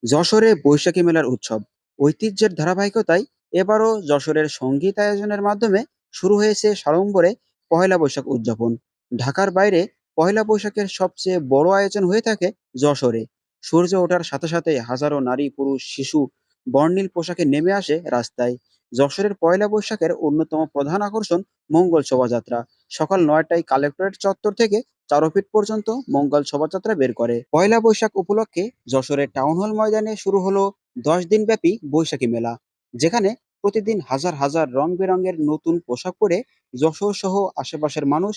যশোরে বৈশাখী মেলার উৎসব ঐতিহ্যের ধারাবাহিকতায় এবারও যশোরের সঙ্গীত আয়োজনের মাধ্যমে শুরু হয়েছে সাড়ম্বরে পহেলা বৈশাখ উদযাপন। ঢাকার বাইরে পহেলা বৈশাখের সবচেয়ে বড় আয়োজন হয়ে থাকে যশোরে। সূর্য ওঠার সাথে সাথে হাজারো নারী পুরুষ শিশু বর্ণিল পোশাকে নেমে আসে রাস্তায়। যশোরের পয়লা বৈশাখের অন্যতম প্রধান আকর্ষণ মঙ্গল শোভাযাত্রা। সকাল ৯টায় কালেক্টরেট চত্বর থেকে চারুপীঠ পর্যন্ত মঙ্গল শোভাযাত্রা বের করে। পয়লা বৈশাখ উপলক্ষে যশোরের টাউন হল ময়দানে শুরু হলো 10 দিনব্যাপী বৈশাখী মেলা, যেখানে প্রতিদিন হাজার হাজার রং বেরঙের নতুন পোশাক পরে যশোর সহ আশেপাশের মানুষ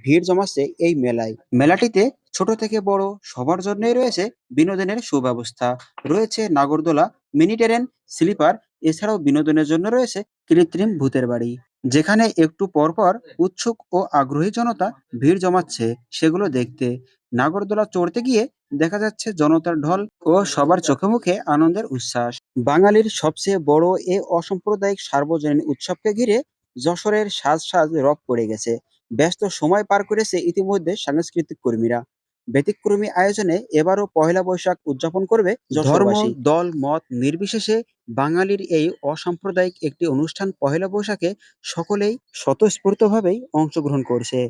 ভিড় জমাচ্ছে এই মেলায়। মেলাটিতে ছোট থেকে বড় সবার জন্যই রয়েছে বিনোদনের সুব্যবস্থা। রয়েছে নাগরদোলা, মিনি ট্রেন, স্লিপার, এছাড়াও বিনোদনের জন্য রয়েছে কৃত্রিম ভূতের বাড়ি, যেখানে একটু পরপর উৎসুক ও আগ্রহী জনতা ভিড় জমাচ্ছে সেগুলো দেখতে। নাগরদোলা চড়তে গিয়ে দেখা যাচ্ছে জনতার ঢল ও সবার চোখে মুখে আনন্দের উচ্ছ্বাস। বাঙালির সবচেয়ে বড় এ অসাম্প্রদায়িক সার্বজনীন উৎসবকে ঘিরে যশোরের সাজ সাজ রব পড়ে গেছে। ব্যস্ত সময় পার করেছে ইতিমধ্যে সাংস্কৃতিক কর্মীরা। ব্যতিক্রমী আয়োজনে এবারও পহেলা বৈশাখ উদযাপন করবে ধর্ম, দল, মত নির্বিশেষে বাঙালির এই অসাম্প্রদায়িক একটি অনুষ্ঠান পহেলা বৈশাখে সকলেই স্বতঃস্ফূর্তভাবেই অংশগ্রহণ করছে।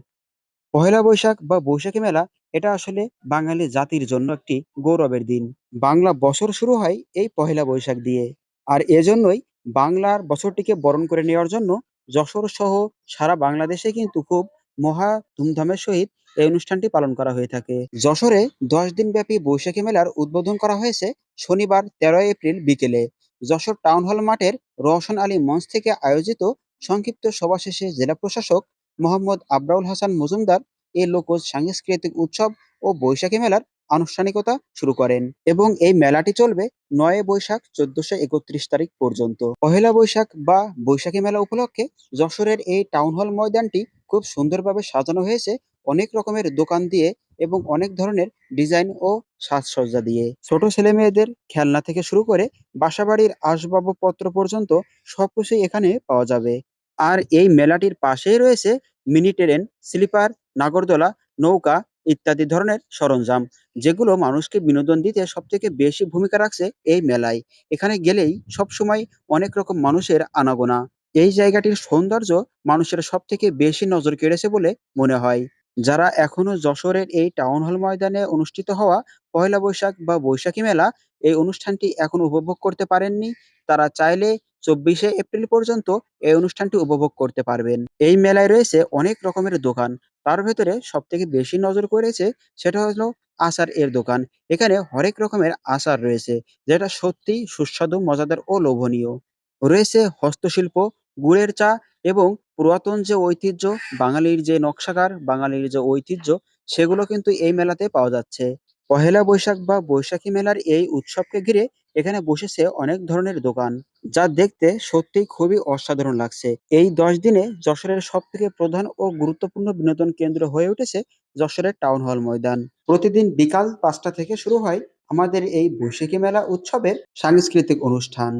পহেলা বৈশাখ বা বৈশাখী মেলা এটা আসলে বাঙালি জাতির জন্য একটি গৌরবের দিন। বাংলা বছর শুরু হয় এই পহেলা বৈশাখ দিয়ে। আর এজন্যই বাংলার বছরটিকে বরণ করে নেওয়ার জন্য যশোর সহ সারা বাংলাদেশে কিন্তু খুব মহা ধুমধামের সহিত এই অনুষ্ঠানটি পালন করা হয়ে থাকে। যশোরে 10 দিন ব্যাপী বৈশাখী মেলার উদ্বোধন করা হয়েছে শনিবার 13 এপ্রিল বিকেলে যশোর টাউন হল মাঠের রওশন আলী মঞ্চ থেকে আয়োজিত সংক্ষিপ্ত সভা শেষে জেলা প্রশাসক মোহাম্মদ আবরাউল হাসান মজুমদার এ লোকজ সাংস্কৃতিক উৎসব ও বৈশাখী মেলার আনুষ্ঠানিকতা শুরু করেন এবং এই মেলাটি চলবে 9 বৈশাখ 1431 তারিখ পর্যন্ত। পহেলা বৈশাখ বা বৈশাখী মেলা উপলক্ষে যশোরের এই টাউন হল ময়দানটি খুব সুন্দরভাবে সাজানো হয়েছে অনেক রকমের দোকান দিয়ে এবং অনেক ধরনের ডিজাইন ও সাজসজ্জা দিয়ে। ছোট ছেলে মেয়েদের খেলনা থেকে শুরু করে বাসাবাড়ির আসবাবপত্র পর্যন্ত সবকিছুই এখানে পাওয়া যাবে। আর এই মেলাটির পাশেই রয়েছে মিনি ট্রেন, স্লিপার, নাগরদোলা, নৌকা ইত্যাদি ধরনের সরঞ্জাম, যেগুলো মানুষকে বিনোদন দিতে সবথেকে বেশি ভূমিকা রাখছে এই মেলায়। এখানে গেলেই সবসময় অনেক রকম মানুষের আনাগোনা। এই জায়গাটির সৌন্দর্য মানুষের সবথেকে বেশি নজর কেড়েছে বলে মনে হয়। যারা এখনো যশোরের এই টাউন হল ময়দানে অনুষ্ঠিত হওয়া পহেলা বৈশাখ বা বৈশাখী মেলা এই অনুষ্ঠানটি এখনো উপভোগ করতে পারেননি, তারা চাইলে 24 এপ্রিল পর্যন্ত এই অনুষ্ঠানটি উপভোগ করতে পারবেন। এই মেলায় রয়েছে অনেক রকমের দোকান। তার ভেতরে সবথেকে বেশি নজর করেছে সেটা হলো আচার এর দোকান। এখানে হরেক রকমের আচার রয়েছে, যেটা সত্যিই সুস্বাদু, মজাদার ও লোভনীয়। রয়েছে হস্তশিল্প, গুড়ের চা এবং পুরাতন যে ঐতিহ্য, বাঙালির যে নকশাকার, বাঙালির যে ঐতিহ্য, সেগুলো কিন্তু এই মেলাতে পাওয়া যাচ্ছে। পহেলা বৈশাখ বা বৈশাখী মেলার এই উৎসবকে ঘিরে এখানে বসেছে অনেক ধরনের দোকান, যা দেখতে সত্যিই খুবই অসাধারণ লাগছে। এই 10 দিনে যশোরের সবথেকে প্রধান ও গুরুত্বপূর্ণ বিনোদন কেন্দ্র হয়ে উঠেছে যশোরের টাউন হল ময়দান। প্রতিদিন বিকাল 5টা থেকে শুরু হয় আমাদের এই বৈশাখী মেলা উৎসবের সাংস্কৃতিক অনুষ্ঠান।